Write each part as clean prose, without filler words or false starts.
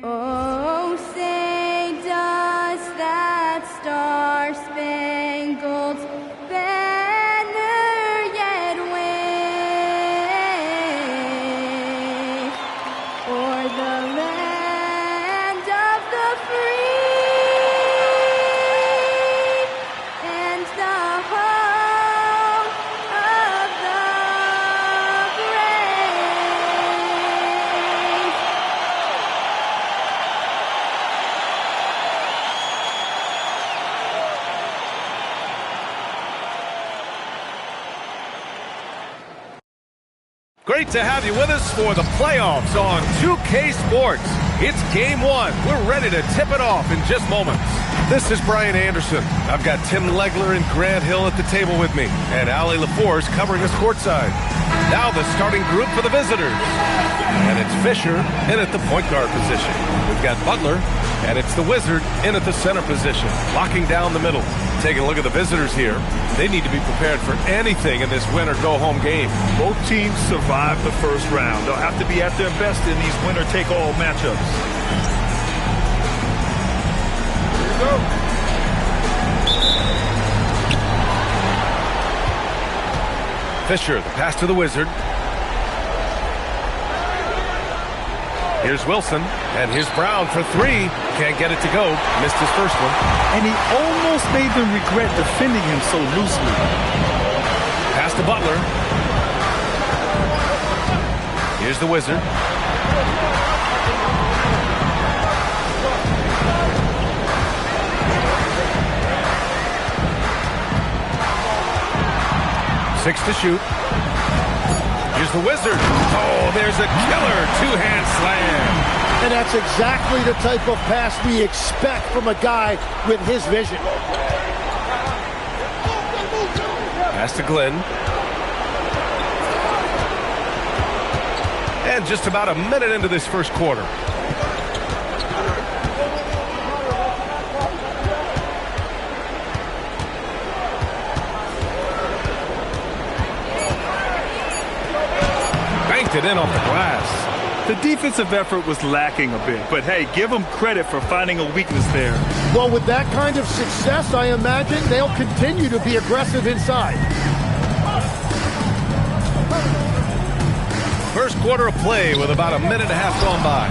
Oh, say does that star-spangled banner yet wave o'er the land of the free and the home of the brave. Great to have you with us for the playoffs on 2K Sports. It's game one. We're ready to tip it off in just moments. This is Brian Anderson. I've got Tim Legler and Grant Hill at the table with me, and Allie LaForce covering us courtside. Now the starting group for the visitors. And it's Fisher in at the point guard position. We've got Butler, and it's the Wizard in at the center position, locking down the middle. Taking a look at the visitors here. They need to be prepared for anything in this win-or-go-home game. Both teams survived the first round. They'll have to be at their best in these winner-take-all matchups. Here we go. Fisher, the pass to the Wizard. Here's Wilson, and here's Brown for three. Can't get it to go. Missed his first one. And he almost made them regret defending him so loosely. Pass to Butler. Here's the Wizard. Six to shoot. Here's the Wizard. Oh, there's a killer two-hand slam. And that's exactly the type of pass we expect from a guy with his vision. Pass to Glenn. And just about a minute into this first quarter. Banked it in off the glass. The defensive effort was lacking a bit, but hey, give them credit for finding a weakness there. Well, with that kind of success, I imagine they'll continue to be aggressive inside. First quarter of play with about a minute and a half gone by.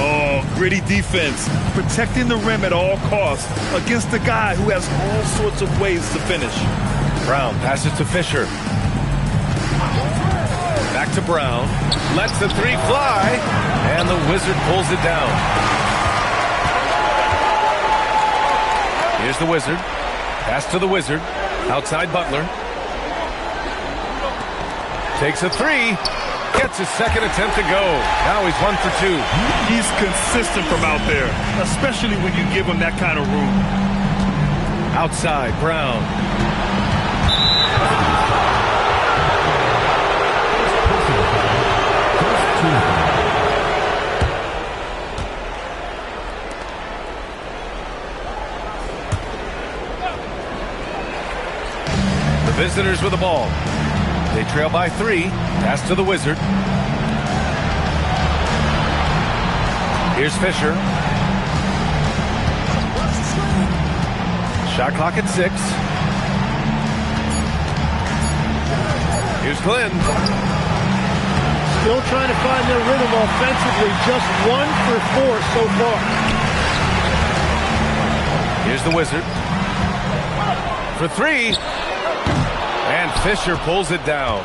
Oh, gritty defense, protecting the rim at all costs against a guy who has all sorts of ways to finish. Brown passes to Fisher. Back to Brown. Lets the three fly. And the Wizard pulls it down. Here's the Wizard. Pass to the Wizard. Outside Butler. Takes a three. Gets his second attempt to go. Now he's 1 for 2. He's consistent from out there, especially when you give him that kind of room. Outside Brown. The visitors with the ball. They trail by 3. Pass to the Wizard. Here's Fisher. Shot clock at 6. Here's Glenn. Still trying to find their rhythm offensively. Just 1 for 4 so far. Here's the Wizard. For 3. And Fisher pulls it down.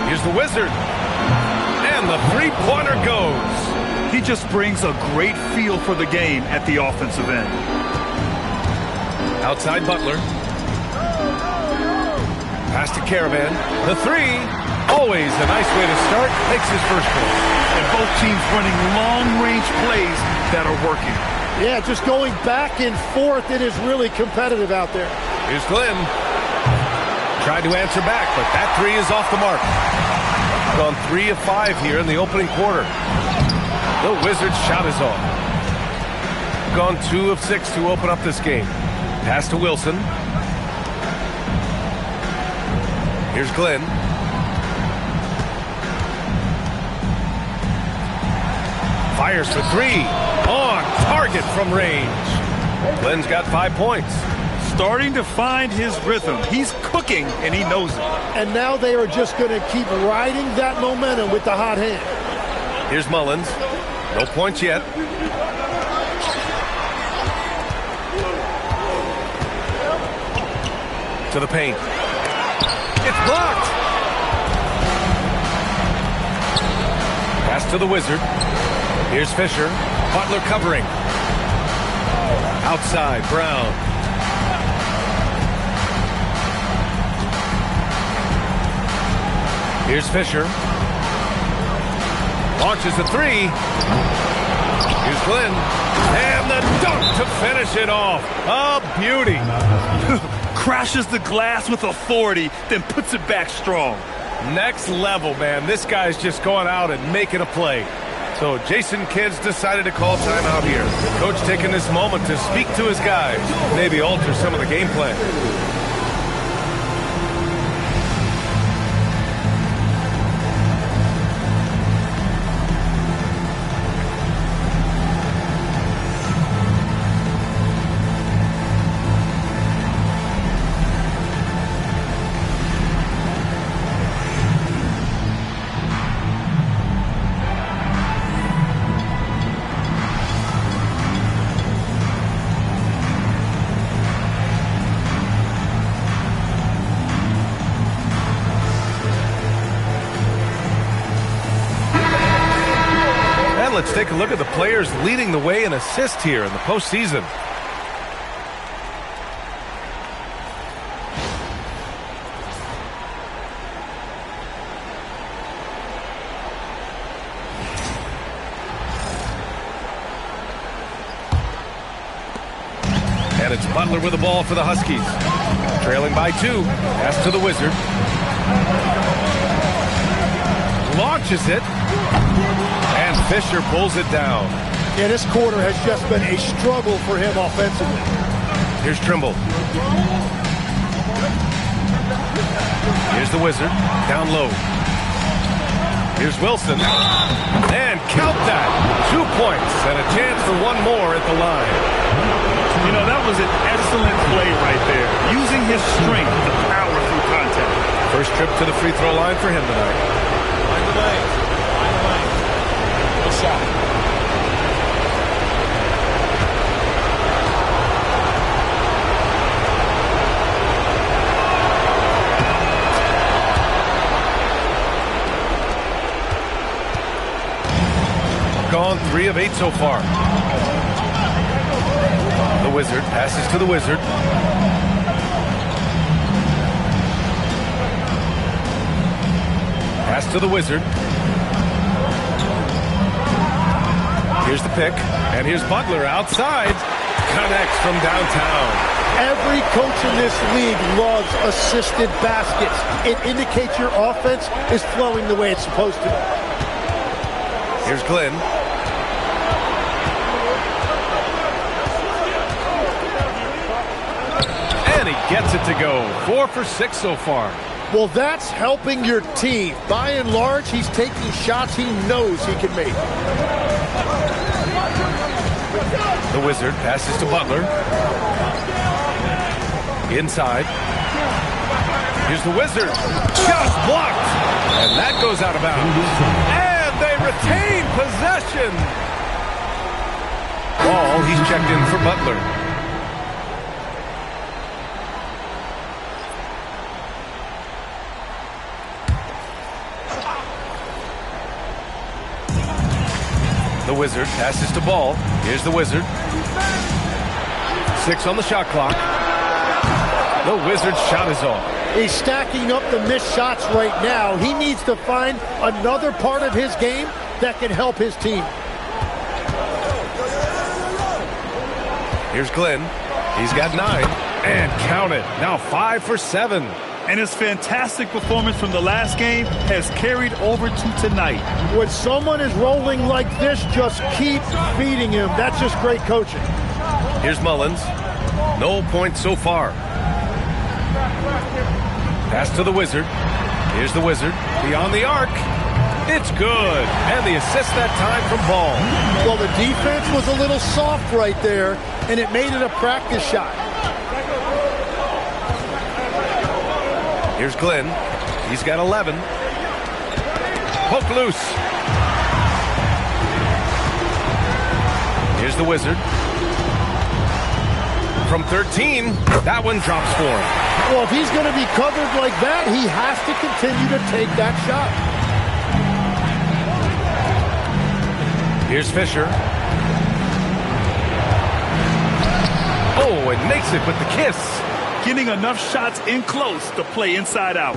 Here's the Wizard. And the three-pointer goes. He just brings a great feel for the game at the offensive end. Outside Butler. Pass to Caravan. The three. Always a nice way to start. Makes his first point. And both teams running long-range plays that are working. Yeah, just going back and forth. It is really competitive out there. Here's Glenn. Tried to answer back, but that three is off the mark. Gone 3 of 5 here in the opening quarter. The Wizards' shot is off. Gone 2 of 6 to open up this game. Pass to Wilson. Here's Glenn. Fires for three. On target from range. Glenn's got 5 points. Starting to find his rhythm. He's cooking, and he knows it. And now they are just going to keep riding that momentum with the hot hand. Here's Mullins. No points yet. To the paint. It's blocked. Pass to the Wizard. Here's Fisher. Butler covering. Outside, Brown. Here's Fisher. Launches a three. Here's Glenn. And the dunk to finish it off. A beauty. Crashes the glass with authority, then puts it back strong. Next level, man. This guy's just going out and making a play. So Jason Kidd's decided to call timeout here. Coach taking this moment to speak to his guys. Maybe alter some of the game plan. Let's take a look at the players leading the way in assists here in the postseason. And it's Butler with the ball for the Huskies. Trailing by 2. Pass to the Wizard. Launches it. And Fisher pulls it down. Yeah, this quarter has just been a struggle for him offensively. Here's Trimble. Here's the Wizard. Down low. Here's Wilson. And count that. 2 points and a chance for one more at the line. You know, that was an excellent play right there. Using his strength to power through contact. First trip to the free throw line for him tonight. Line the lane. Line the lane. Good shot. Gone 3 of 8 so far. The Wizard passes to the Wizard. Pass to the Wizard. Here's the pick. And here's Butler outside. Connects from downtown. Every coach in this league loves assisted baskets. It indicates your offense is flowing the way it's supposed to. Here's Glenn. And he gets it to go. 4 for 6 so far. Well, that's helping your team. By and large, he's taking shots he knows he can make. The Wizard passes to Butler. Inside. Here's the Wizard. Just blocked. And that goes out of bounds. And they retain possession. Ball, he's checked in for Butler. The Wizard passes to Ball. Here's the Wizard. 6 on the shot clock. The Wizard's shot is off. He's stacking up the missed shots right now. He needs to find another part of his game that can help his team. Here's Glenn. He's got 9. And count it. Now 5 for 7. And his fantastic performance from the last game has carried over to tonight. When someone is rolling like this, just keep feeding him. That's just great coaching. Here's Mullins. No points so far. Pass to the Wizard. Here's the Wizard. Beyond the arc. It's good. And the assist that time from Ball. Well, the defense was a little soft right there, and it made it a practice shot. Here's Glenn. He's got 11. Poke loose. Here's the Wizard. From 13, that one drops for him. Well, if he's going to be covered like that, he has to continue to take that shot. Here's Fisher. Oh, and makes it with the kiss. Getting enough shots in close to play inside out.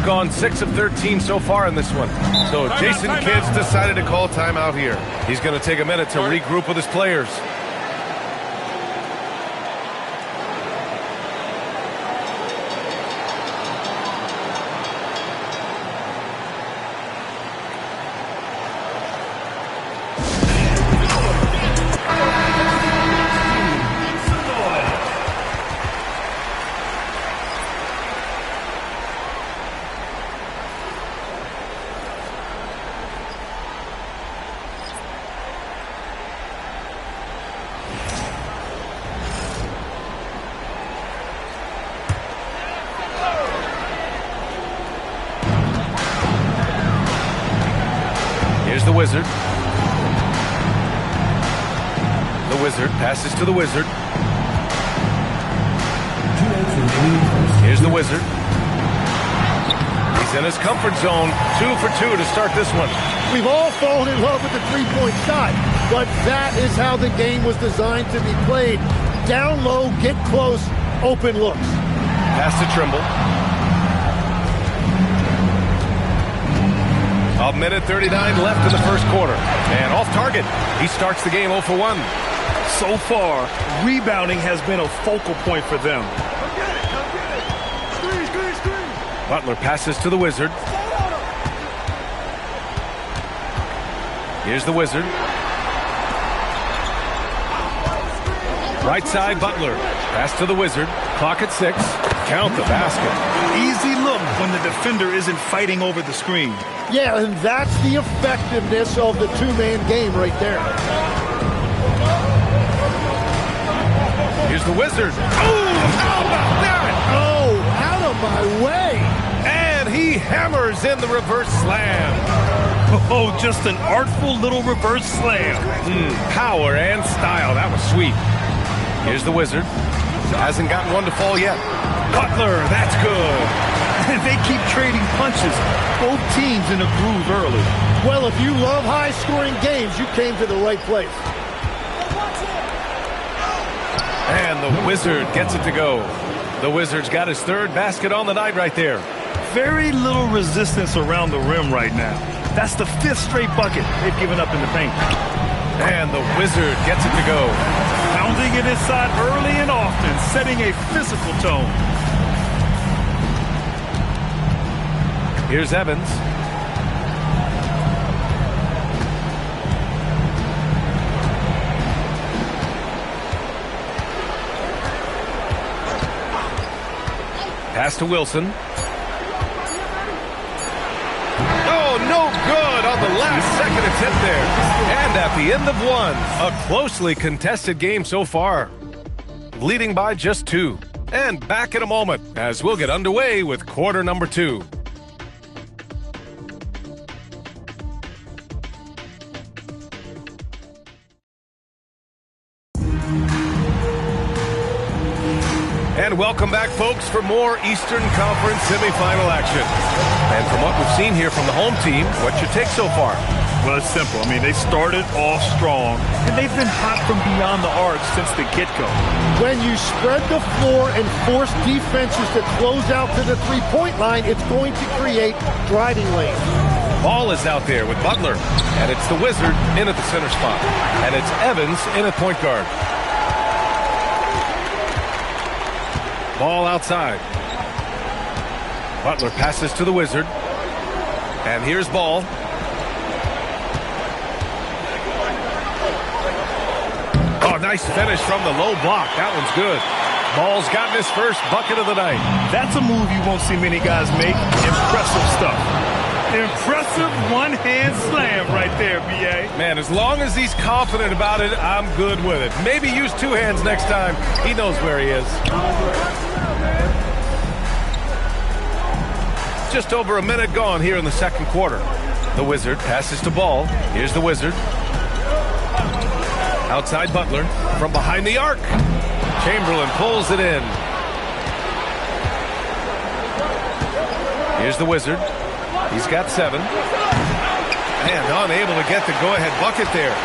Gone 6 of 13 so far in this one. So Jason Kidd's decided to call timeout here. He's going to take a minute to regroup with his players. Here's the Wizard. The Wizard passes to the Wizard. Here's the Wizard. He's in his comfort zone. 2 for 2 to start this one. We've all fallen in love with the three-point shot, but that is how the game was designed to be played. Down low, get close, open looks. Pass to Trimble. A minute 39 left in the first quarter. And off target. He starts the game 0 for 1. So far, rebounding has been a focal point for them. Butler passes to the Wizard. Here's the Wizard. Right side, Butler. Pass to the Wizard. Clock at 6. Count the basket. Easy look when the defender isn't fighting over the screen. Yeah, and that's the effectiveness of the two-man game right there. Here's the Wizard. Oh, how about that? Oh, out of my way. And he hammers in the reverse slam. Oh, just an artful little reverse slam. Power and style. That was sweet. Here's the Wizard. Hasn't gotten one to fall yet. Butler, that's good. And they keep trading punches. Both teams in a groove early. Well, if you love high-scoring games, you came to the right place. And the Wizard gets it to go. The Wizard's got his third basket on the night right there. Very little resistance around the rim right now. That's the 5th straight bucket they've given up in the paint. And the Wizard gets it to go. Pounding it inside early and often, setting a physical tone. Here's Evans. Pass to Wilson. Oh, no good on the last second attempt there. And at the end of one, a closely contested game so far. Leading by just 2. And back in a moment as we'll get underway with quarter number 2. And welcome back, folks, for more Eastern Conference semifinal action. And from what we've seen here from the home team, what's your take so far? Well, it's simple. I mean, they started off strong, and they've been hot from beyond the arc since the get-go. When you spread the floor and force defenses to close out to the three-point line, it's going to create driving lanes. Ball is out there with Butler, and it's the Wizard in at the center spot. And it's Evans in at point guard. Ball outside. Butler passes to the Wizard. And here's Ball. Oh, nice finish from the low block. That one's good. Ball's gotten his first bucket of the night. That's a move you won't see many guys make. Impressive stuff. Impressive one-hand slam right there, B.A. Man, as long as he's confident about it, I'm good with it. Maybe use two hands next time. He knows where he is. Just over a minute gone here in the second quarter. The Wizard passes to Ball. Here's the Wizard. Outside Butler from behind the arc. Chamberlain pulls it in. Here's the Wizard. He's got 7. And unable to get the go-ahead bucket there.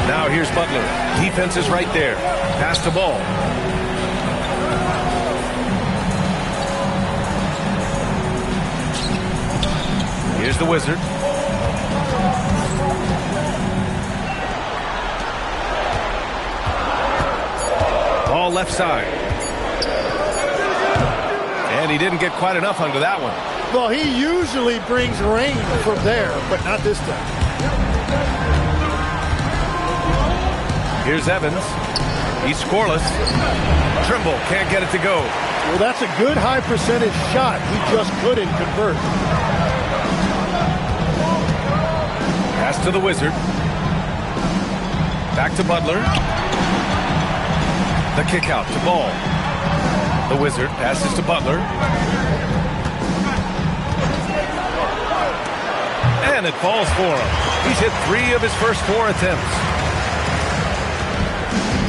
Now here's Butler. Defense is right there. Pass to Ball. Here's the Wizard. Ball left side. And he didn't get quite enough under that one. Well, he usually brings rain from there, but not this time. Here's Evans. He's scoreless. Trimble can't get it to go. Well, that's a good high percentage shot. He just couldn't convert. Pass to the Wizard. Back to Butler. The kick out to Ball. The Wizard passes to Butler. And it falls for him. He's hit 3 of his first 4 attempts.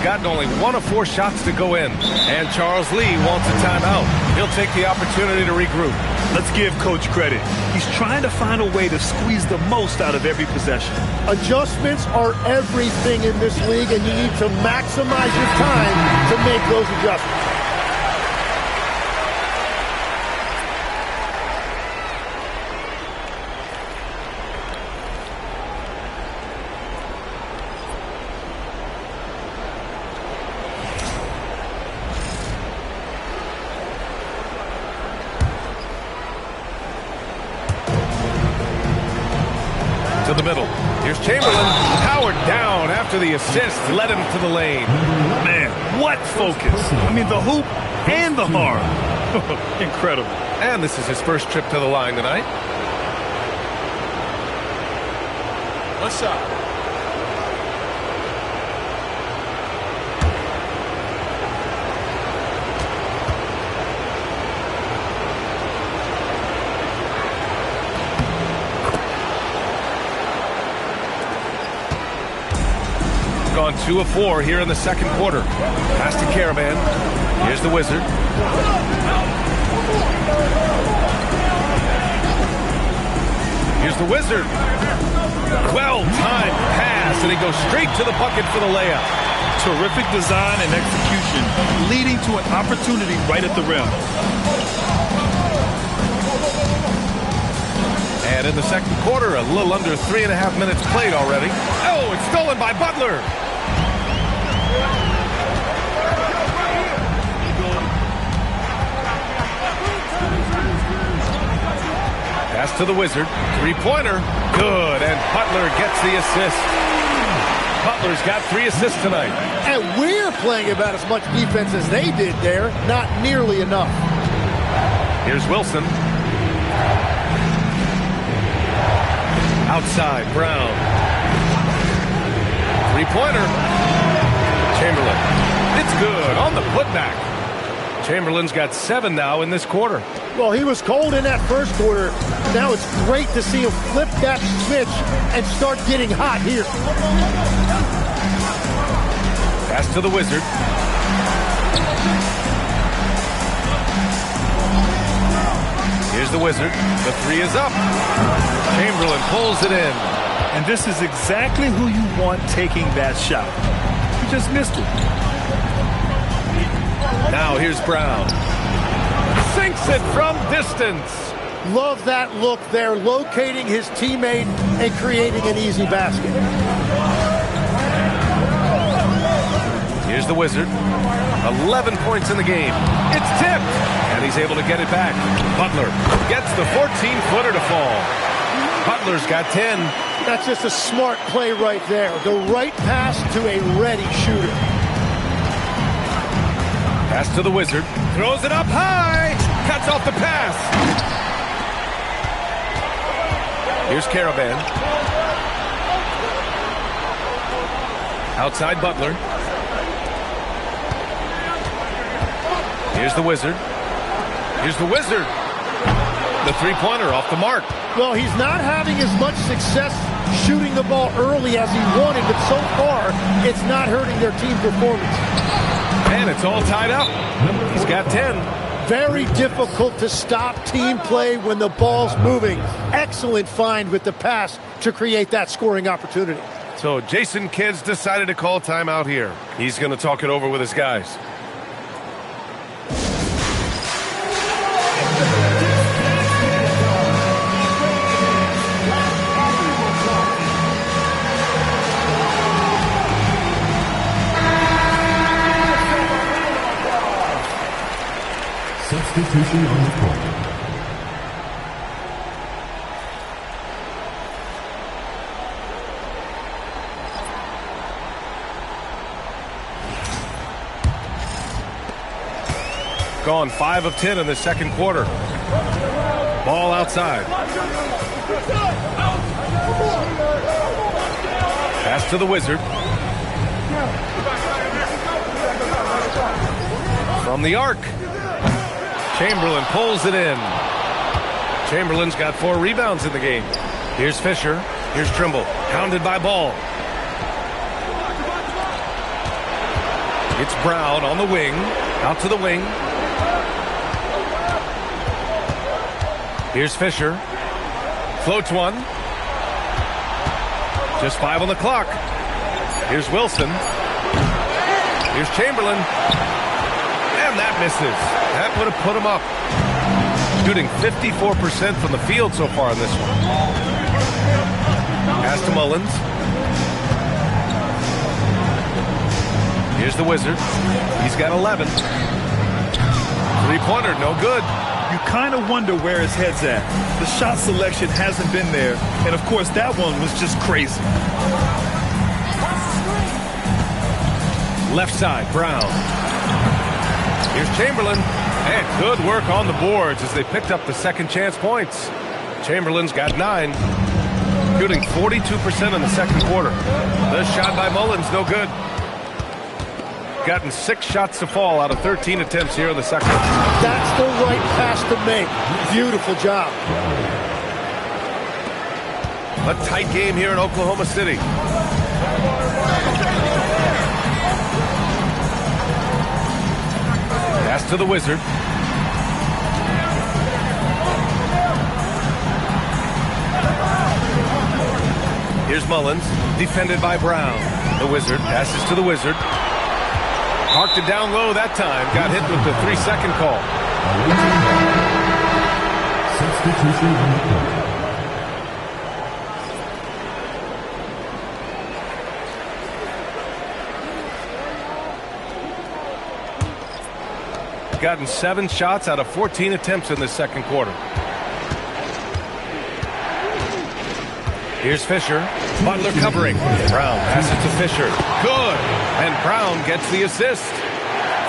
Gotten only 1 of 4 shots to go in. And Charles Lee wants a timeout. He'll take the opportunity to regroup. Let's give Coach credit. He's trying to find a way to squeeze the most out of every possession. Adjustments are everything in this league, and you need to maximize your time to make those adjustments. To the middle. Here's Chamberlain. Powered down after the assist. Led him to the lane. Man, what focus. I mean, the hoop and the arm. Incredible. And this is his first trip to the line tonight. What's up? Gone 2 of 4 here in the second quarter. Pass to Caravan. Here's the Wizard. Here's the Wizard. Well-timed pass, and he goes straight to the bucket for the layup. Terrific design and execution, leading to an opportunity right at the rim. And in the second quarter, a little under 3.5 minutes played already. Oh, it's stolen by Butler. Pass to the Wizard. 3-pointer. Good, and Butler gets the assist. Butler's got 3 assists tonight. And we're playing about as much defense as they did there. Not nearly enough. Here's Wilson. Outside, Brown. 3-pointer. Chamberlain. It's good on the putback. Chamberlain's got 7 now in this quarter. Well, he was cold in that first quarter. Now it's great to see him flip that switch and start getting hot here. Pass to the Wizard. Here's the Wizard. The 3 is up. Chamberlain pulls it in. And this is exactly who you want taking that shot. He just missed it. Now here's Brown. Sinks it from distance. Love that look there, locating his teammate and creating an easy basket. Here's the Wizard. 11 points in the game. It's tipped, and he's able to get it back. Butler gets the 14-footer to fall. Butler's got 10. That's just a smart play right there. The right pass to a ready shooter. Pass to the Wizard. Throws it up high. Cut Gets off the pass. Here's Caravan. Outside Butler. Here's the Wizard. Here's the Wizard. The three-pointer off the mark. Well, he's not having as much success shooting the ball early as he wanted, but so far, it's not hurting their team performance. And it's all tied up. He's got 10. Very difficult to stop team play when the ball's moving. Excellent find with the pass to create that scoring opportunity. So Jason Kidd's decided to call timeout here. He's going to talk it over with his guys. Substitution on the court. Gone 5 of 10 in the second quarter. Ball outside. Pass to the Wizard. From the arc. Chamberlain pulls it in. Chamberlain's got 4 rebounds in the game. Here's Fisher. Here's Trimble. Hounded by Ball. It's Brown on the wing. Out to the wing. Here's Fisher. Floats one. Just 5 on the clock. Here's Wilson. Here's Chamberlain. And that misses. That would have put him up. Shooting 54% from the field so far in this one. Pass to Mullins. Here's the Wizard. He's got 11. Three-pointer, no good. You kind of wonder where his head's at. The shot selection hasn't been there. And, of course, that one was just crazy. Left side, Brown. Here's Chamberlain. And good work on the boards as they picked up the second chance points. Chamberlain's got 9. Shooting 42% in the second quarter. The shot by Mullins, no good. Gotten 6 shots to fall out of 13 attempts here in the second. That's the right pass to make. Beautiful job. A tight game here in Oklahoma City. Pass to the Wizard. Here's Mullins, defended by Brown. The Wizard passes to the Wizard. Parked it down low that time. Got hit with the 3-second call. Substitution on the court. Gotten 7 shots out of 14 attempts in the second quarter. Here's Fisher. Butler covering. Brown passes to Fisher. Good. And Brown gets the assist.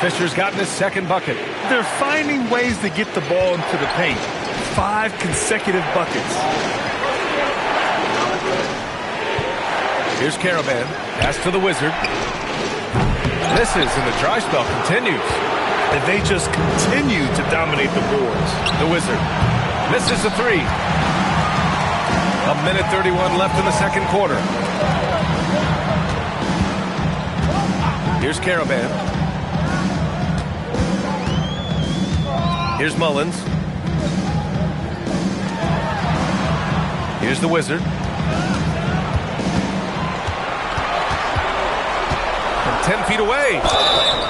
Fisher's gotten his second bucket. They're finding ways to get the ball into the paint. 5 consecutive buckets. Here's Caravan. Pass to the Wizard. Misses, and the dry spell continues. And they just continue to dominate the boards. The Wizard misses a 3. 1:31 left in the second quarter. Here's Caravan. Here's Mullins. Here's the Wizard. From 10 feet away.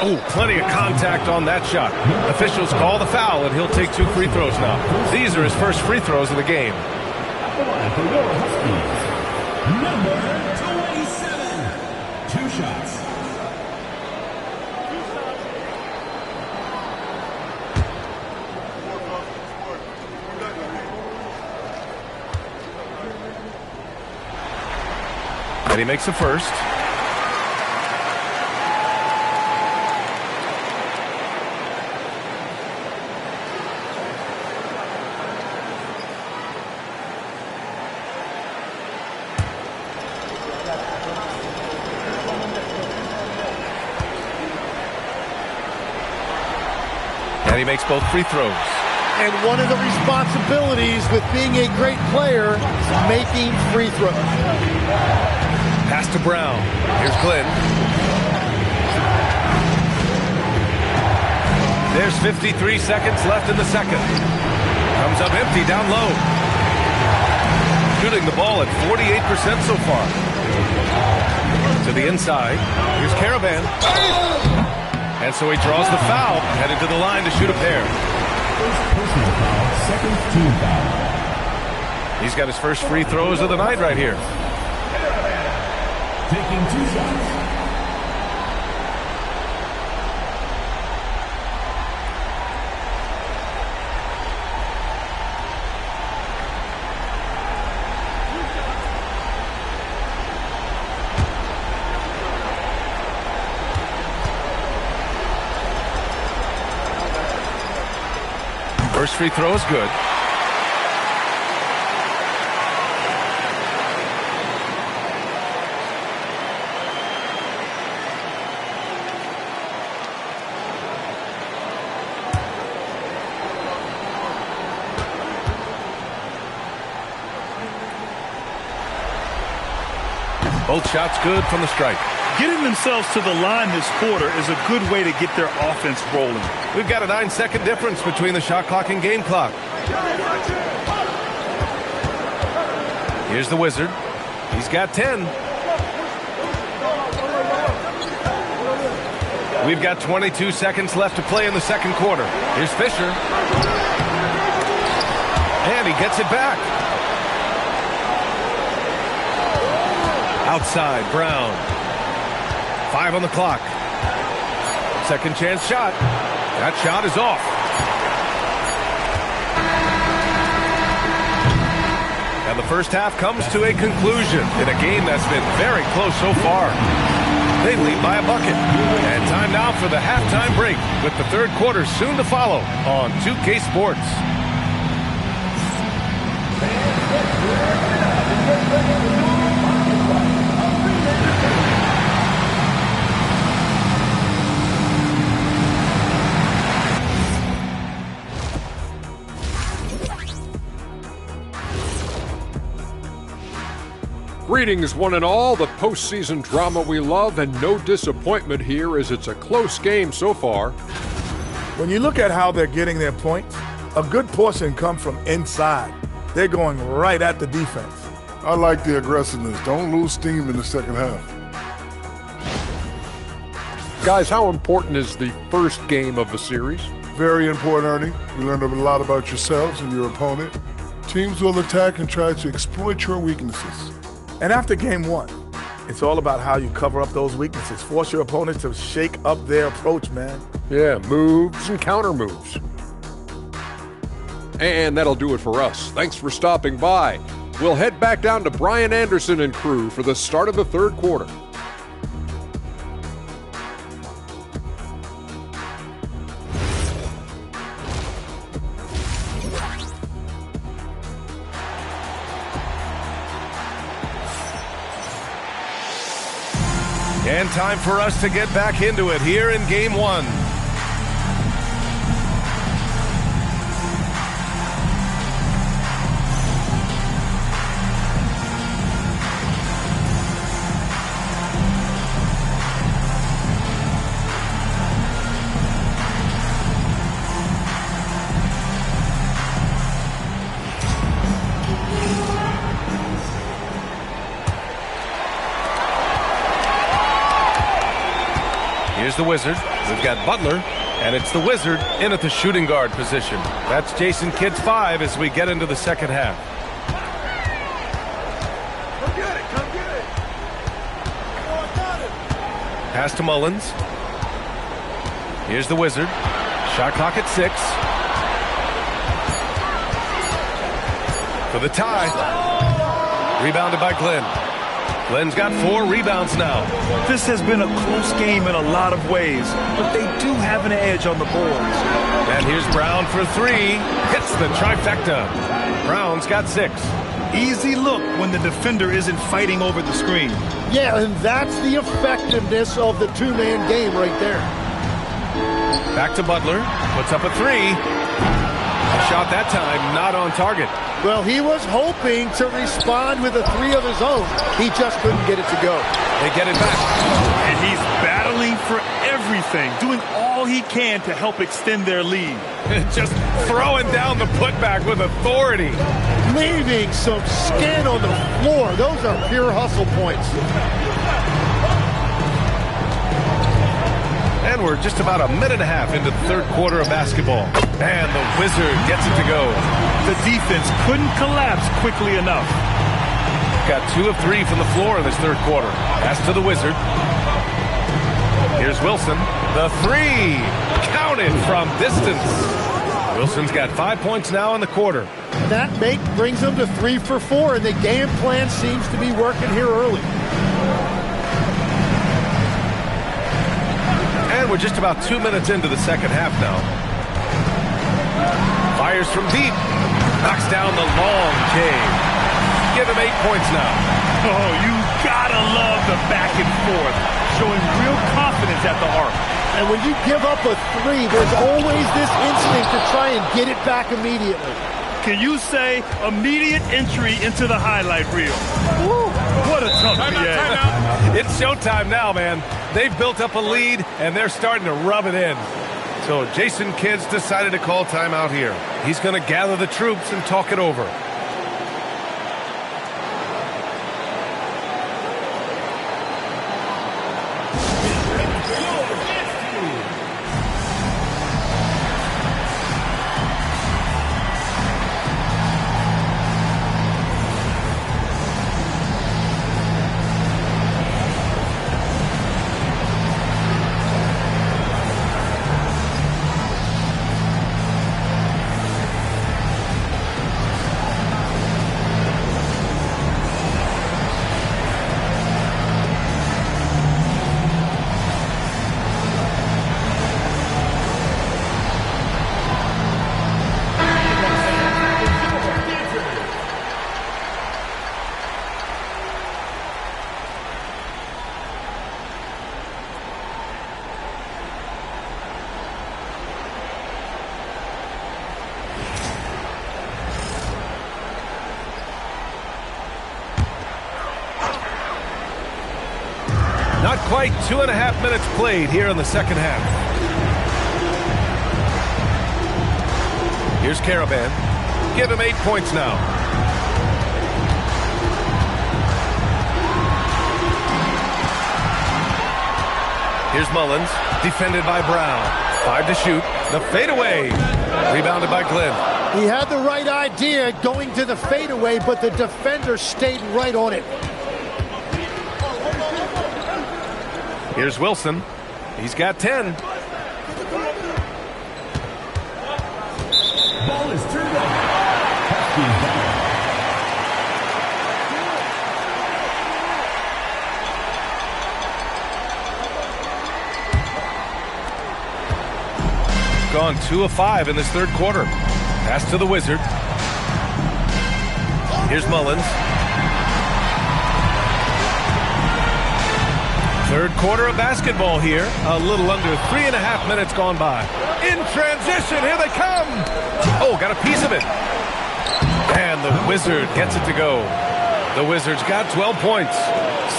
Oh, plenty of contact on that shot. Officials call the foul, and he'll take 2 free throws now. These are his first free throws of the game. Number 27. 2 shots. And he makes the first. And he makes both free throws. And one of the responsibilities with being a great player is making free throws. Pass to Brown. Here's Glenn. There's 53 seconds left in the second. Comes up empty down low. Shooting the ball at 48% so far. To the inside. Here's Caravan. And so he draws the foul, headed to the line to shoot a pair. First personal foul, second team foul. He's got his first free throws of the night right here. Taking 2 shots. First free throw is good. Both shots good from the stripe. Getting themselves to the line this quarter is a good way to get their offense rolling. We've got a 9-second difference between the shot clock and game clock. Here's the Wizard. He's got 10. We've got 22 seconds left to play in the second quarter. Here's Fisher. And he gets it back. Outside, Brown. 5 on the clock. Second chance shot. That shot is off. And the first half comes to a conclusion in a game that's been very close so far. They lead by a bucket. And time now for the halftime break with the third quarter soon to follow on 2K Sports. Greetings, one and all. The postseason drama we love, and no disappointment here as it's a close game so far. When you look at how they're getting their points, a good portion come from inside. They're going right at the defense. I like the aggressiveness. Don't lose steam in the second half. Guys, how important is the first game of the series? Very important, Ernie. You learn a lot about yourselves and your opponent. Teams will attack and try to exploit your weaknesses. And after game one, it's all about how you cover up those weaknesses. Force your opponent to shake up their approach, man. Yeah, moves and counter moves. And that'll do it for us. Thanks for stopping by. We'll head back down to Brian Anderson and crew for the start of the third quarter. And time for us to get back into it here in game one. Here's the Wizard. We've got Butler, and it's the Wizard in at the shooting guard position. That's Jason Kidd's 5 as we get into the second half. Come get it, come get it. Oh, I got it. Pass to Mullins. Here's the Wizard. Shot clock at 6. For the tie. Rebounded by Glenn. Glenn's got 4 rebounds now. This has been a close game in a lot of ways, but they do have an edge on the boards. And here's Brown for 3. Hits the trifecta. Brown's got 6. Easy look when the defender isn't fighting over the screen. Yeah, and that's the effectiveness of the two-man game right there. Back to Butler. Puts up a three. Shot that time, not on target. Well, he was hoping to respond with a three of his own. He just couldn't get it to go. They get it back. And he's battling for everything, doing all he can to help extend their lead. Just throwing down the putback with authority. Leaving some skin on the floor. Those are pure hustle points. And we're just about a minute and a half into the third quarter of basketball. And the Wizard gets it to go. The defense couldn't collapse quickly enough. Got 2 of 3 from the floor in this third quarter. Pass to the Wizard. Here's Wilson. The three. Counted from distance. Wilson's got 5 points now in the quarter. That make brings them to 3 for 4, and the game plan seems to be working here early. And we're just about 2 minutes into the second half now. Fires from deep. Knocks down the long Cave. Give him 8 points now. Oh, you gotta love the back and forth, showing real confidence at the arc. And when you give up a three, there's always this instinct to try and get it back immediately. Can you say immediate entry into the highlight reel? Woo, what a tough BA. It's showtime now, man. They've built up a lead, and they're starting to rub it in. So Jason Kidd's decided to call timeout here. He's going to gather the troops and talk it over. Not quite 2.5 minutes played here in the second half. Here's Caravan. Give him 8 points now. Here's Mullins, defended by Brown. 5 to shoot. The fadeaway. Rebounded by Glenn. He had the right idea going to the fadeaway, but the defender stayed right on it. Here's Wilson. He's got 10. Ball is turned over. Husky ball. Gone 2 of 5 in this third quarter. Pass to the Wizard. Here's Mullins. Third quarter of basketball here. A little under 3.5 minutes gone by. In transition, here they come. Oh, got a piece of it. And the Wizard gets it to go. The Wizards got 12 points.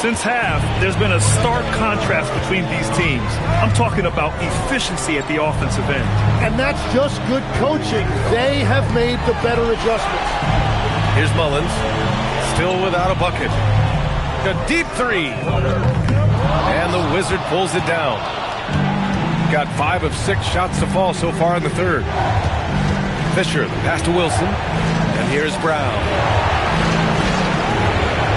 Since half, there's been a stark contrast between these teams. I'm talking about efficiency at the offensive end. And that's just good coaching. They have made the better adjustments. Here's Mullins. Still without a bucket. A deep three. And the Wizard pulls it down. Got 5 of 6 shots to fall so far in the third. Fisher, the pass to Wilson. And here's Brown.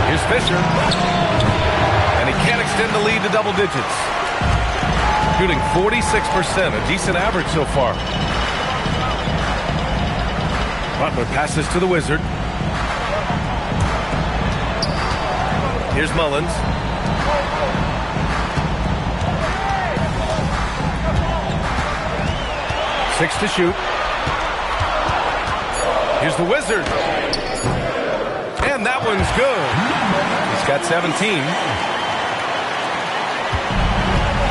Here's Fisher. And he can't extend the lead to double digits. Shooting 46%, a decent average so far. Butler passes to the Wizard. Here's Mullins. Six to shoot. Here's the Wizard. And that one's good. He's got 17.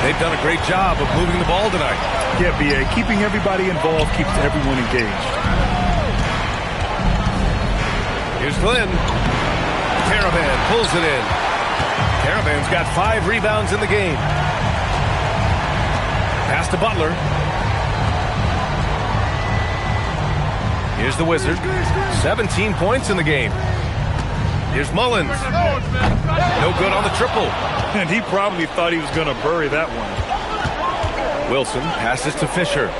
They've done a great job of moving the ball tonight. Yeah, B.A. Keeping everybody involved keeps everyone engaged. Here's Glenn. Caravan pulls it in. Caravan's got 5 rebounds in the game. Pass to Butler. Here's the Wizard. 17 points in the game. Here's Mullins. No good on the triple. And he probably thought he was going to bury that one. Wilson passes to Fisher.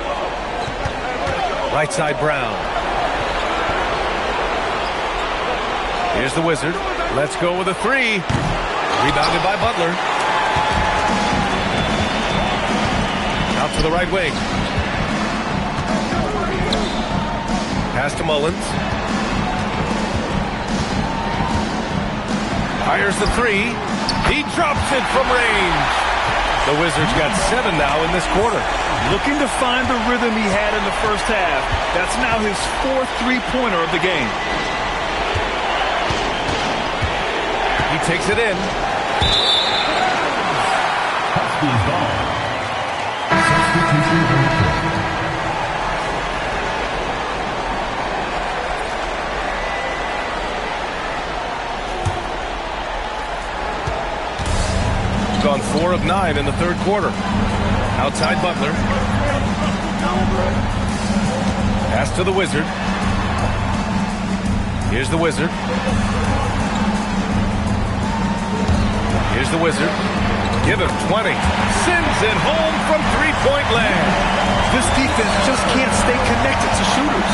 Right side Brown. Here's the Wizard. Let's go with a 3. Rebounded by Butler. Out to the right wing. Pass to Mullins. Fires the 3. He drops it from range. The Wizards got 7 now in this quarter. Looking to find the rhythm he had in the first half. That's now his 4th three-pointer of the game. He takes it in. Gone 4 of 9 in the third quarter. Outside Butler. Pass to the Wizard. Here's the Wizard. Here's the Wizard. Give him 20. Sends it home from three-point land. This defense just can't stay connected to shooters.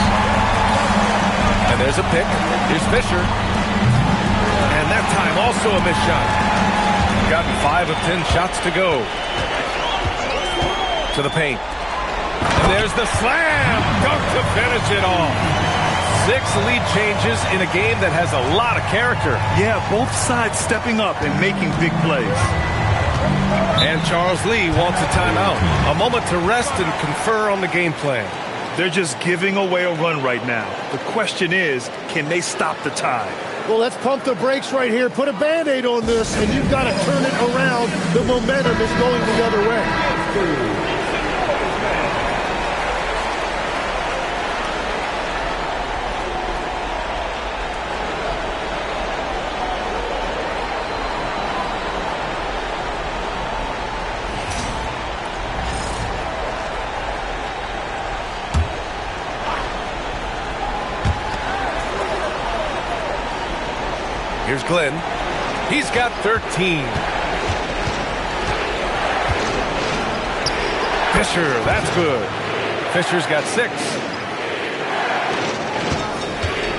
And there's a pick. Here's Fisher. And that time also a missed shot. Gotten 5 of 10 shots to go. To the paint. And there's the slam. Dunk to finish it off. 6 lead changes in a game that has a lot of character. Yeah, both sides stepping up and making big plays. And Charles Lee wants a timeout. A moment to rest and confer on the game plan. They're just giving away a run right now. The question is, can they stop the tide? Well, let's pump the brakes right here. Put a Band-Aid on this, and you've got to turn it around. The momentum is going the other way. Here's Glenn. He's got 13. Fisher, that's good. Fisher's got 6.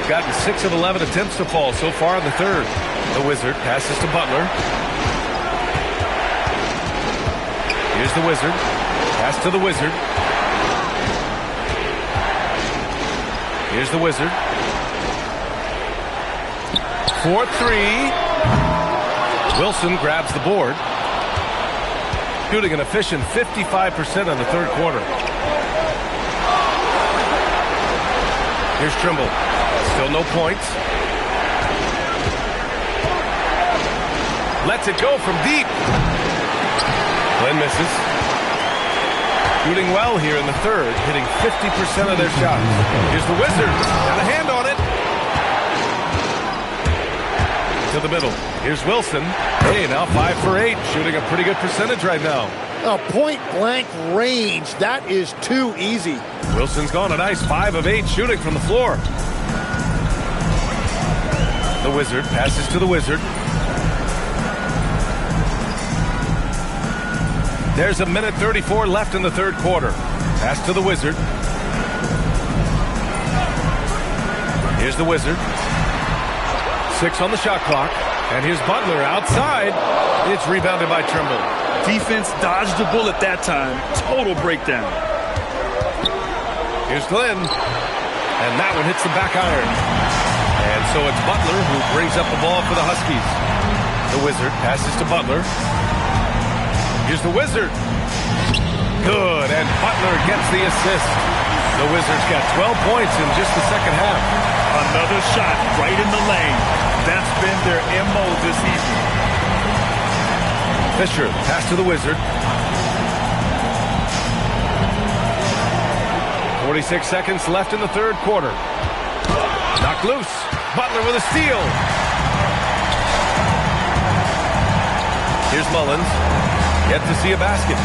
Gotten 6 of 11 attempts to fall so far in the third. The Wizard passes to Butler. Here's the Wizard. Pass to the Wizard. Here's the Wizard. 4-3. Wilson grabs the board. Shooting an efficient 55% in the third quarter. Here's Trimble. Still no points. Lets it go from deep. Glenn misses. Shooting well here in the third, hitting 50% of their shots. Here's the Wizards. Got a hand on it. To the middle. Here's Wilson. Hey, now 5 for 8. Shooting a pretty good percentage right now. A point-blank range. That is too easy. Wilson's gone a nice 5 of 8 shooting from the floor. The Wizard passes to the Wizard. There's a minute 34 left in the third quarter. Pass to the Wizard. Here's the Wizard. 6 on the shot clock. And here's Butler outside. It's rebounded by Trimble. Defense dodged the bullet that time. Total breakdown. Here's Glenn. And that one hits the back iron. And so it's Butler who brings up the ball for the Huskies. The Wizard passes to Butler. Here's the Wizard. Good. And Butler gets the assist. The Wizards got 12 points in just the second half. Another shot right in the lane. That's been their MO this evening. Fisher, pass to the Wizard. 46 seconds left in the third quarter. Knocked loose. Butler with a steal. Here's Mullins. Yet to see a basket.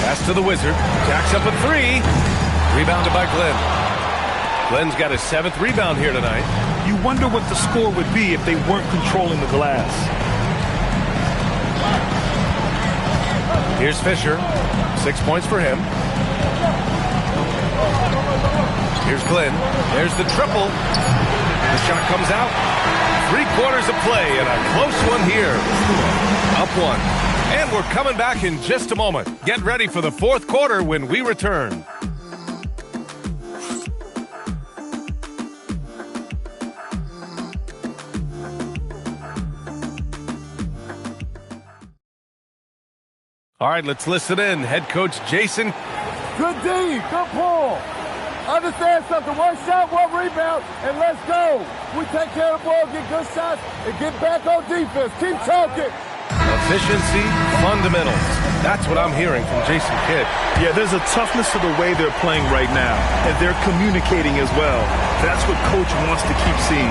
Pass to the Wizard. Jacks up a three. Rebounded by Glenn. Glenn's got his 7th rebound here tonight. You wonder what the score would be if they weren't controlling the glass. Here's Fisher. 6 points for him. Here's Glenn. There's the triple. The shot comes out. 3 quarters of play and a close one here. Up 1. And we're coming back in just a moment. Get ready for the fourth quarter when we return. All right, let's listen in. Head coach Jason. Good D, good pull. Understand something, one shot, one rebound, and let's go. We take care of the ball, get good shots, and get back on defense. Keep talking. Efficiency, fundamentals. That's what I'm hearing from Jason Kidd. Yeah, there's a toughness to the way they're playing right now, and they're communicating as well. That's what coach wants to keep seeing.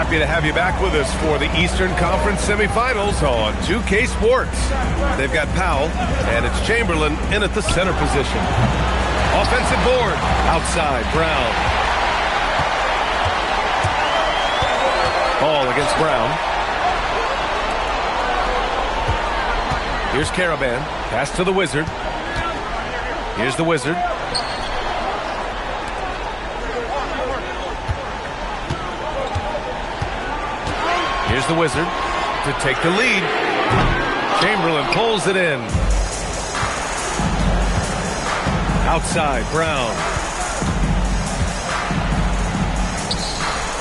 Happy to have you back with us for the Eastern Conference semifinals on 2K Sports. They've got Powell, and it's Chamberlain in at the center position. Offensive board, outside, Brown. Ball against Brown. Here's Caravan, pass to the Wizard. Here's the Wizard. Here's the Wizard to take the lead. Chamberlain pulls it in. Outside, Brown.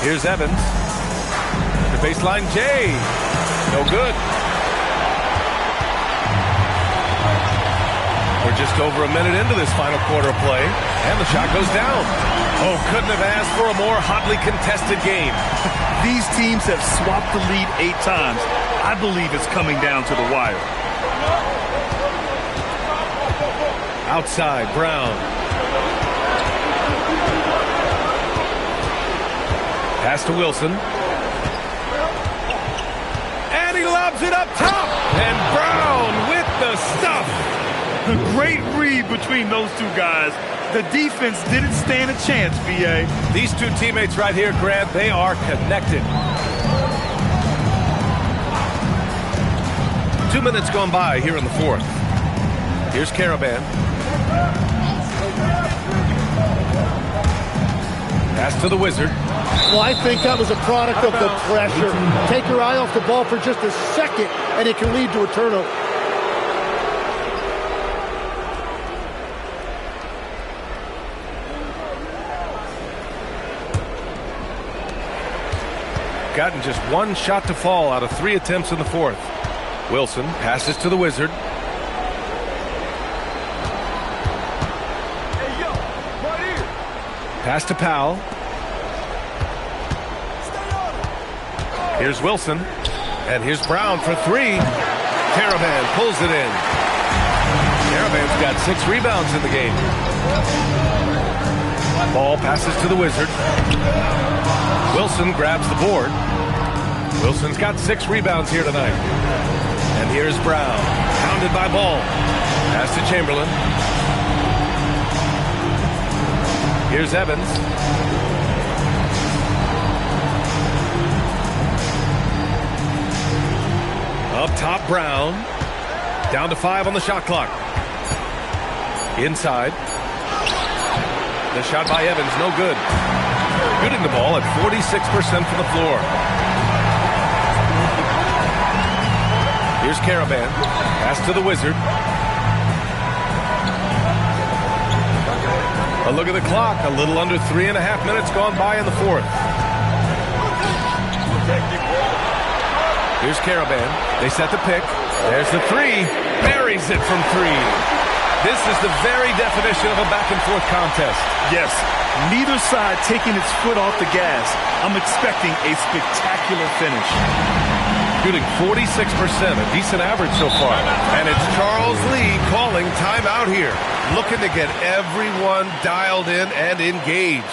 Here's Evans. The baseline, Jay. No good. We're just over a minute into this final quarter of play, and the shot goes down. Oh, couldn't have asked for a more hotly contested game. These teams have swapped the lead 8 times. I believe it's coming down to the wire. Outside, Brown. Pass to Wilson. And he lobs it up top. And Brown with the stuff. A great read between those two guys. The defense didn't stand a chance, B.A. These two teammates right here, Grant, they are connected. 2 minutes gone by here in the fourth. Here's Caravan. Pass to the Wizard. Well, I think that was a product of the pressure. Take your eye off the ball for just a second, and it can lead to a turnover. Gotten just 1 shot to fall out of 3 attempts in the fourth. Wilson passes to the Wizard. Pass to Powell. Here's Wilson. And here's Brown for 3. Caravan pulls it in. Caravan's got 6 rebounds in the game. Ball passes to the Wizard. Wilson grabs the board. Wilson's got 6 rebounds here tonight. And here's Brown, pounded by Ball. Pass to Chamberlain. Here's Evans. Up top, Brown. Down to 5 on the shot clock. Inside. The shot by Evans, no good. Shooting the ball at 46% from the floor. Here's Caravan. Pass to the Wizard. A look at the clock. A little under 3.5 minutes gone by in the fourth. Here's Caravan. They set the pick. There's the 3. Buries it from 3. This is the very definition of a back-and-forth contest. Yes, neither side taking its foot off the gas. I'm expecting a spectacular finish. Shooting 46%, a decent average so far. And it's Charles Lee calling timeout here. Looking to get everyone dialed in and engaged.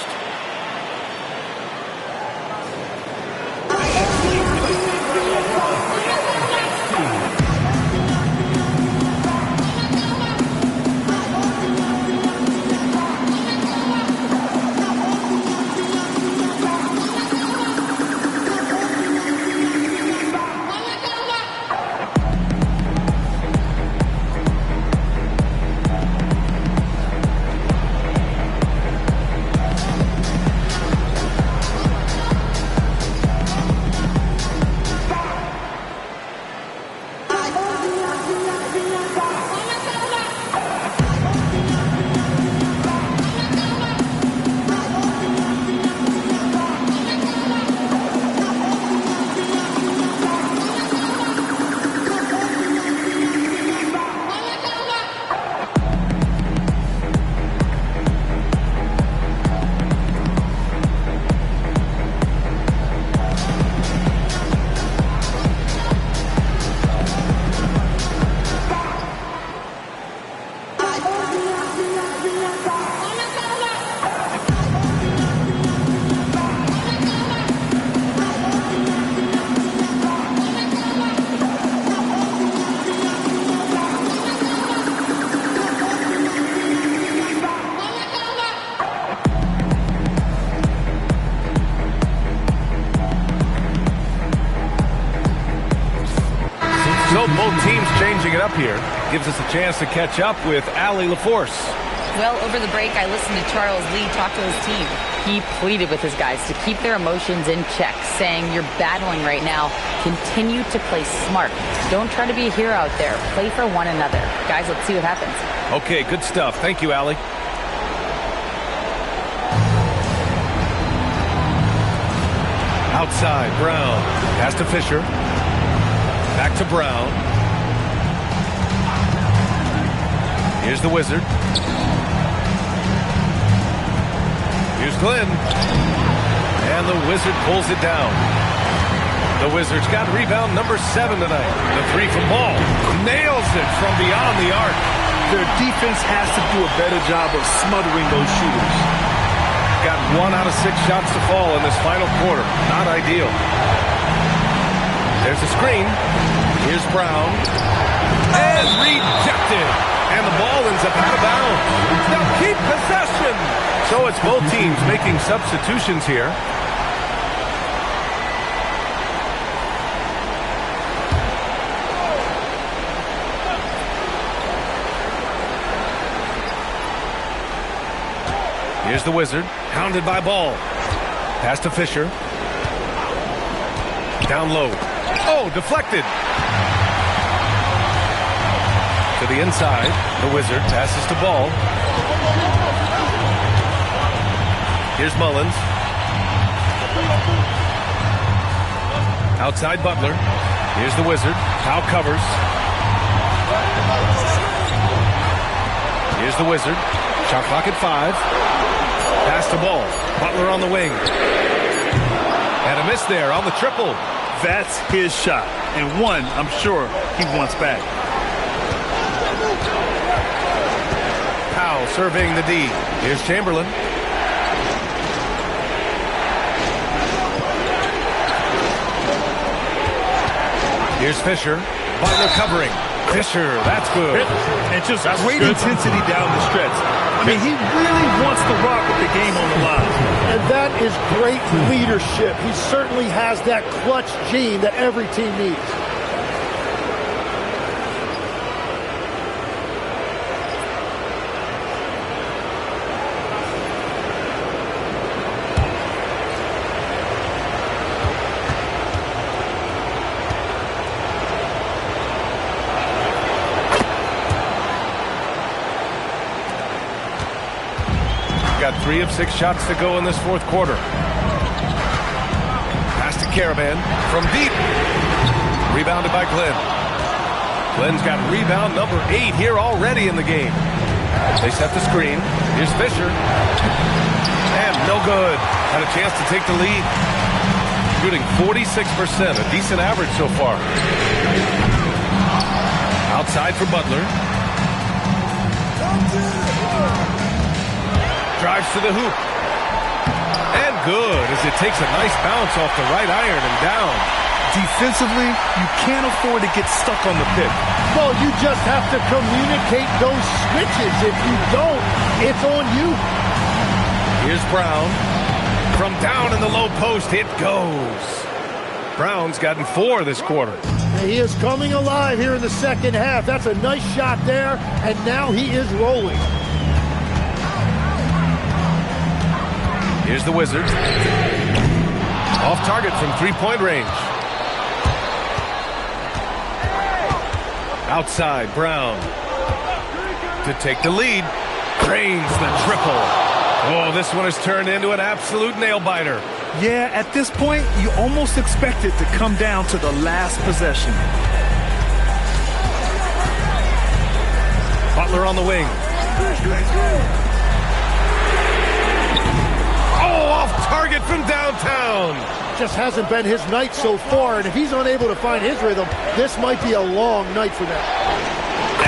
So both teams changing it up here. Gives us a chance to catch up with Allie LaForce. Well, over the break, I listened to Charles Lee talk to his team. He pleaded with his guys to keep their emotions in check, saying, you're battling right now. Continue to play smart. Don't try to be a hero out there. Play for one another. Guys, let's see what happens. Okay, good stuff. Thank you, Allie. Outside, Brown. Pass to Fisher. Back to Brown. Here's the Wizard. Here's Glenn. And the Wizard pulls it down. The Wizards got rebound number 7 tonight. The three from Ball. Nails it from beyond the arc. Their defense has to do a better job of smothering those shooters. Got 1 out of 6 shots to fall in this final quarter. Not ideal. There's a screen. Here's Brown. And rejected. And the ball ends up out of bounds. Now keep possession. So it's both teams making substitutions here. Here's the Wizard. Hounded by Ball. Pass to Fisher. Down low. Oh, deflected. To the inside. The Wizard passes to Ball. Here's Mullins. Outside Butler. Here's the Wizard. Powell covers. Here's the Wizard. Shot clock at 5. Pass to Ball. Butler on the wing. And a miss there on the triple. That's his shot. And one, I'm sure, he wants back. Powell surveying the D. Here's Chamberlain. Here's Fisher. Butler covering. Fisher, that's good. And just great intensity down the stretch. I mean, he really wants to rock with the game on the line. And that is great leadership. He certainly has that clutch gene that every team needs. Got 3 of 6 shots to go in this fourth quarter. Pass to Caravan from deep. Rebounded by Glenn. Glenn's got rebound number 8 here already in the game. They set the screen. Here's Fisher. And no good. Had a chance to take the lead. Shooting 46%, a decent average so far. Outside for Butler. Drives to the hoop. And good as it takes a nice bounce off the right iron and down. Defensively, you can't afford to get stuck on the pick. Well, you just have to communicate those switches. If you don't, it's on you. Here's Brown. From down in the low post, it goes. Brown's gotten 4 this quarter. He is coming alive here in the second half. That's a nice shot there, and now he is rolling. Here's the Wizards. Off target from three-point range. Outside, Brown. To take the lead. Drains the triple. Oh, this one has turned into an absolute nail-biter. Yeah, at this point, you almost expect it to come down to the last possession. Butler on the wing. Oh, off target from downtown. Just hasn't been his night so far, and if he's unable to find his rhythm, this might be a long night for them.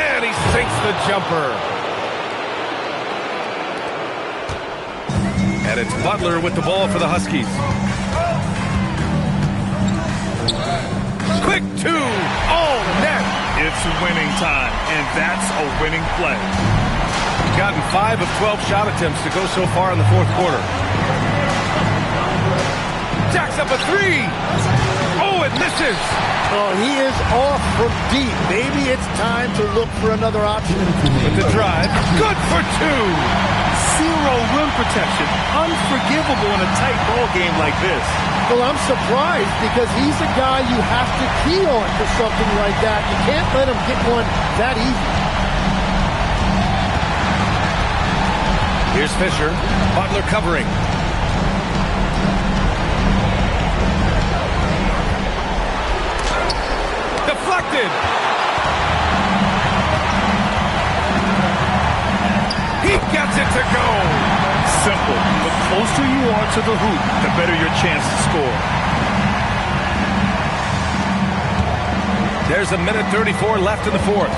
And he sinks the jumper. And it's Butler with the ball for the Huskies. Quick 2. Oh, net. It's winning time, and that's a winning play. Gotten 5 of 12 shot attempts to go so far in the fourth quarter. Jacks up a 3. Oh, it misses. Oh, he is off from deep. Maybe it's time to look for another option. With the drive. Good for 2. Zero rim protection. Unforgivable in a tight ball game like this. Well, I'm surprised because he's a guy you have to key on for something like that. You can't let him get one that easy. Here's Fisher. Butler covering. Deflected. He gets it to go. Simple. The closer you are to the hoop, the better your chance to score. There's a minute 34 left in the fourth.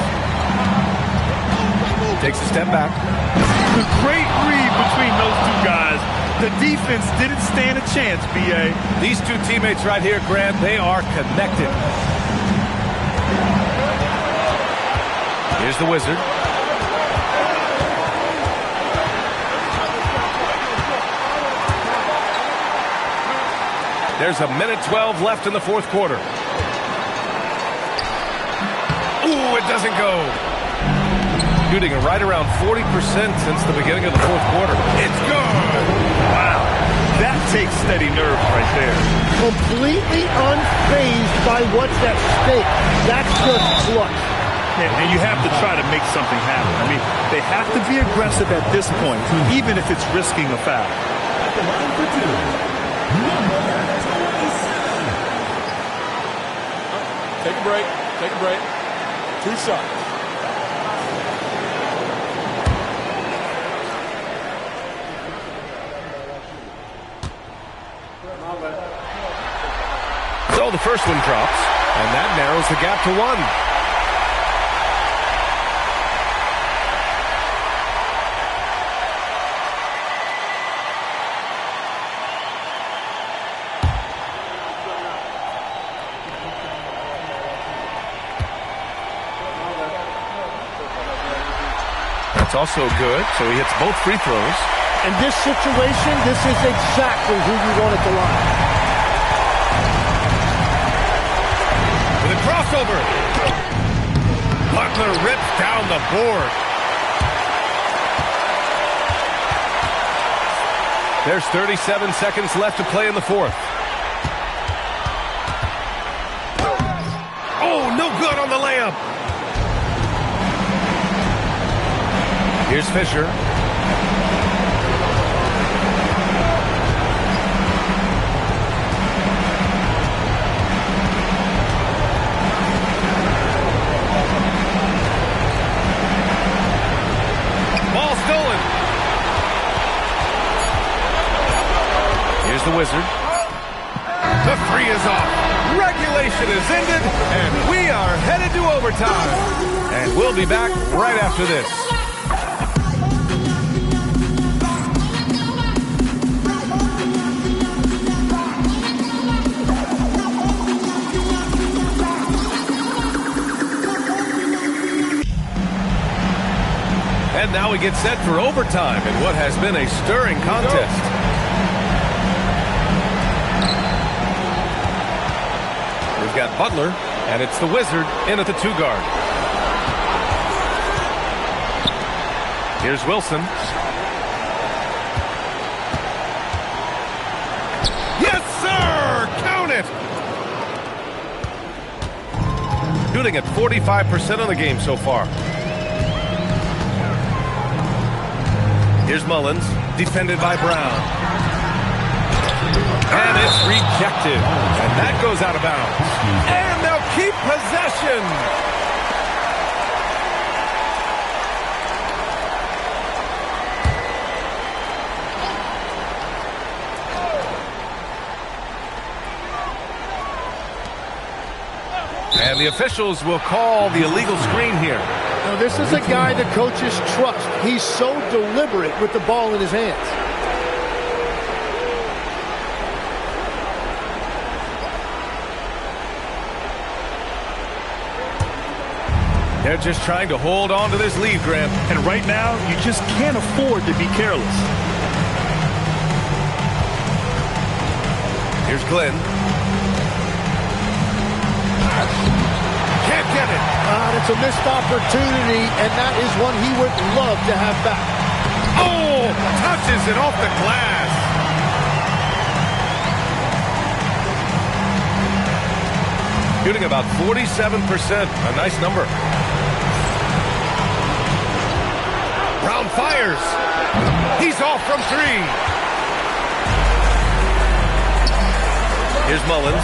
Takes a step back. The great read between those two guys. The defense didn't stand a chance, B.A. These two teammates right here, Grant, they are connected. Here's the Wizard. There's a minute 12 left in the fourth quarter. Ooh, it doesn't go. Shooting right around 40% since the beginning of the fourth quarter. It's good. Wow. That takes steady nerve right there. Completely unfazed by what's at stake. That's just clutch. And you have to try to make something happen. I mean, they have to be aggressive at this point, even if it's risking a foul. At the line for 2, number 27. Take a break. Take a break. 2 shots. So the first one drops, and that narrows the gap to 1. That's also good, so he hits both free throws. In this situation, this is exactly who you want at the line. With a crossover. Butler rips down the board. There's 37 seconds left to play in the fourth. Oh, no good on the layup. Here's Fisher. Here's the Wizard. The three is off. Regulation is ended, and we are headed to overtime. And we'll be back right after this. And now we get set for overtime in what has been a stirring contest. We've got Butler, and it's the Wizard in at the 2 guard. Here's Wilson. Yes, sir! Count it! Shooting at 45% of the game so far. Here's Mullins, defended by Brown. And it's rejected. And that goes out of bounds. And they'll keep possession. And the officials will call the illegal screen here. Now, this is a guy the coaches trust. He's so deliberate with the ball in his hands. They're just trying to hold on to this lead, Graham. And right now, you just can't afford to be careless. Here's Glenn. Can't get it. It's a missed opportunity, and that is one he would love to have back. Oh, touches it off the glass. Shooting about 47%. A nice number. Brown fires. He's off from 3. Here's Mullins.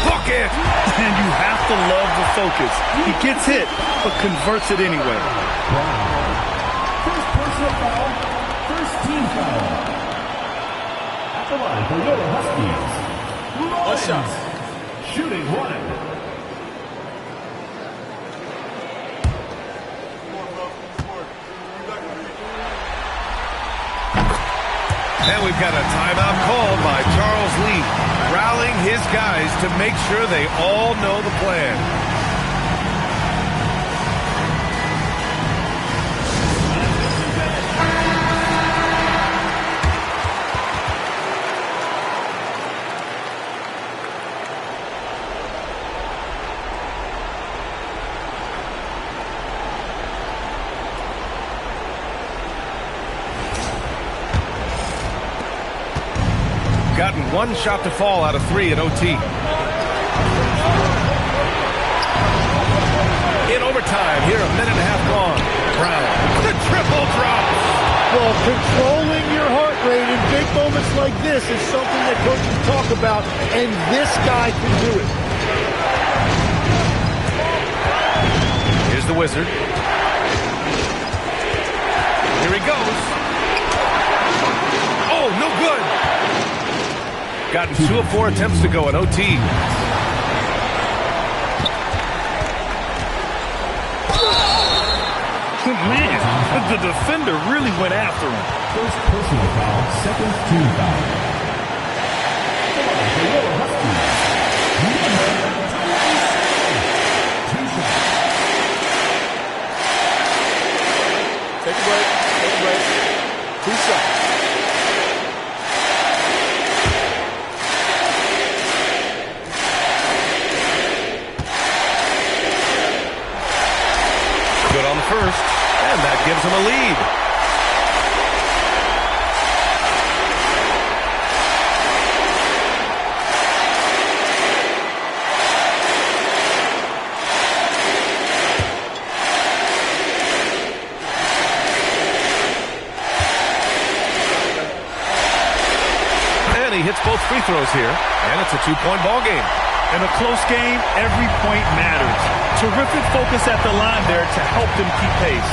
Book it! And you have to love the focus. He gets hit, but converts it anyway. First personal foul, first team foul. At the line for your Huskies. Mullins, shooting 1. And we've got a timeout called by Charles Lee, rallying his guys to make sure they all know the plan. Gotten 1 shot to fall out of 3 at OT. In overtime, here a minute and a half gone. Brown, the triple drop. Well, controlling your heart rate in big moments like this is something that coaches talk about, and this guy can do it. Here's the Wizard. Here he goes. Oh, no good. Gotten 2 of 4 attempts to go in OT. Man, the defender really went after him. First personal foul, second team foul. Take a break. Take a break. 2 shots. Good on the first, and that gives him a lead. And he hits both free throws here, and it's a 2-point ball game. In a close game, every point matters. Terrific focus at the line there to help them keep pace.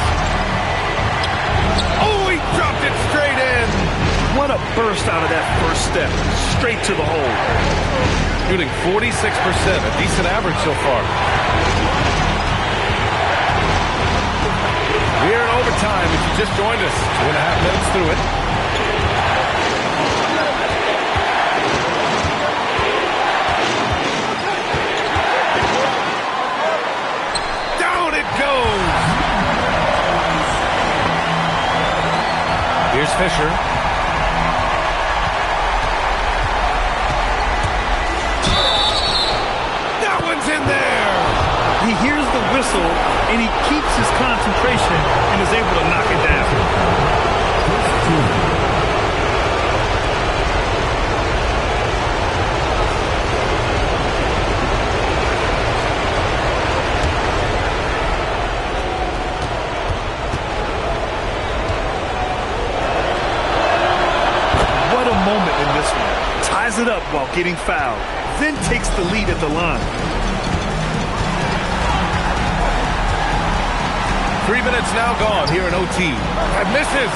Oh, he dropped it straight in. What a a burst out of that first step, straight to the hole. Shooting 46%, a decent average so far. We're in overtime if you just joined us. 2.5 minutes through it. Down it goes! Here's Fisher. That one's in there! He hears the whistle, and he keeps his concentration and is able to knock it down. What a moment in this one. Ties it up while getting fouled, then takes the lead at the line. 3 minutes now gone here in OT. And misses.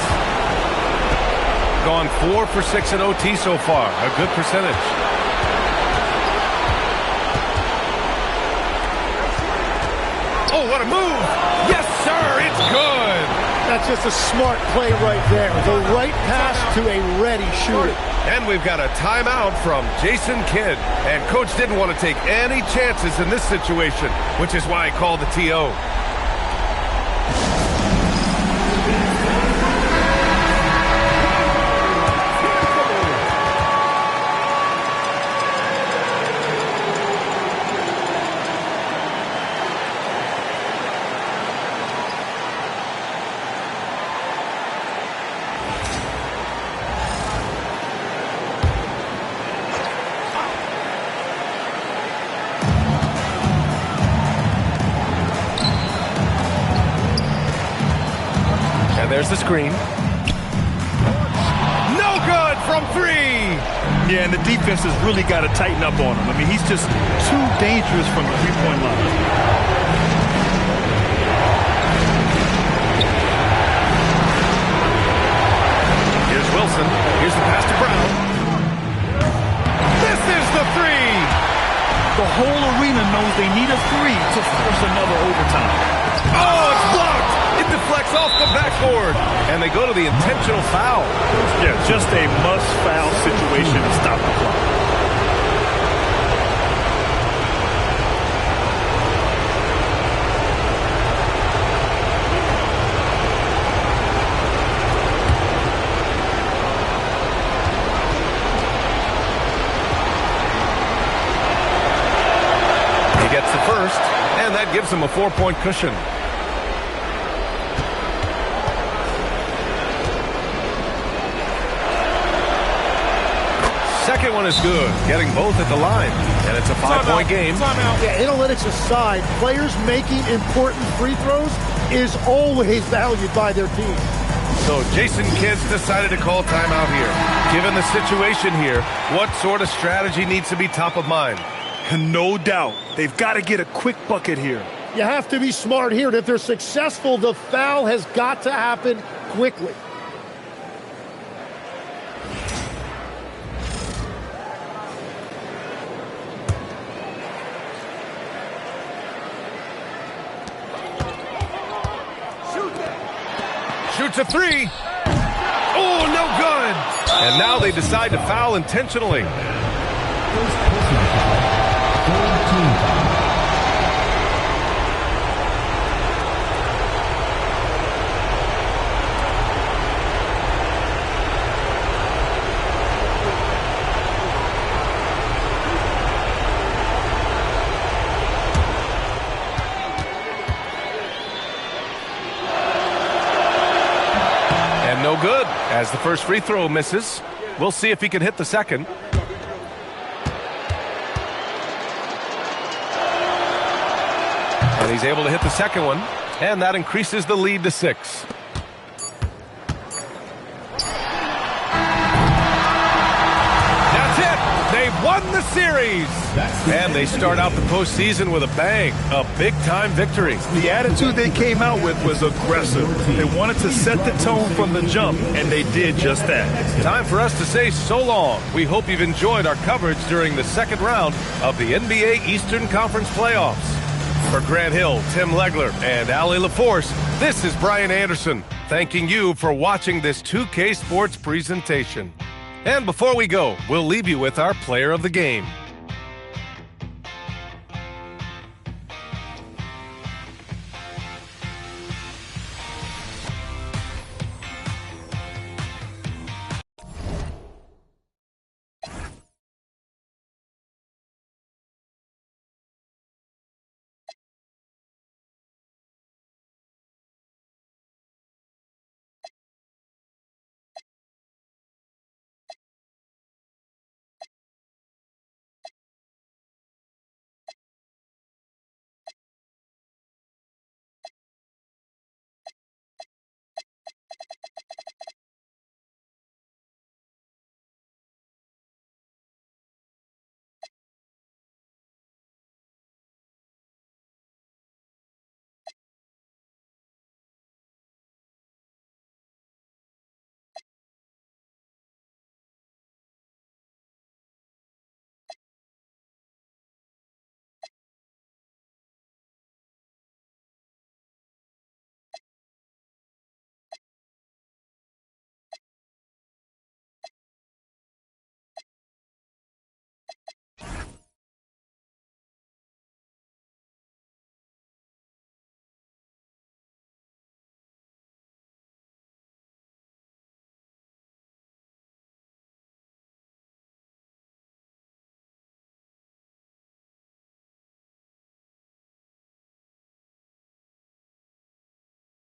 Gone 4 for 6 in OT so far. A good percentage. Oh, what a move. Yes, sir. It's good. That's just a smart play right there. The right pass to a ready shooter. And we've got a timeout from Jason Kidd. And Coach didn't want to take any chances in this situation, which is why he called the TO. There's the screen. No good from 3. Yeah, and the defense has really got to tighten up on him. I mean, he's just too dangerous from the three-point line. Here's Wilson. Here's the pass to Brown. This is the 3. The whole arena knows they need a 3 to force another overtime. Oh, it's blocked. It deflects off the backboard. And they go to the intentional foul. Yeah, just a must-foul situation to stop the clock. He gets the first, and that gives him a 4-point cushion. Second one is good, getting both at the line, and it's a 5-point game. Yeah, analytics aside, players making important free throws is always valued by their team. So Jason Kidd decided to call timeout here. Given the situation here, what sort of strategy needs to be top of mind? No doubt. They've got to get a quick bucket here. You have to be smart here, and if they're successful, the foul has got to happen quickly. Shoots a 3. Oh, no good. And now they decide to foul intentionally. No good, as the first free throw misses. We'll see if he can hit the second. And he's able to hit the second one, and that increases the lead to 6. That's it. They've won the series. And they start out the postseason with a bang, a big-time victory. The attitude they came out with was aggressive. They wanted to set the tone from the jump, and they did just that. Time for us to say so long. We hope you've enjoyed our coverage during the second round of the NBA Eastern Conference playoffs. For Grant Hill, Tim Legler, and Allie LaForce, this is Brian Anderson, thanking you for watching this 2K Sports presentation. And before we go, we'll leave you with our player of the game.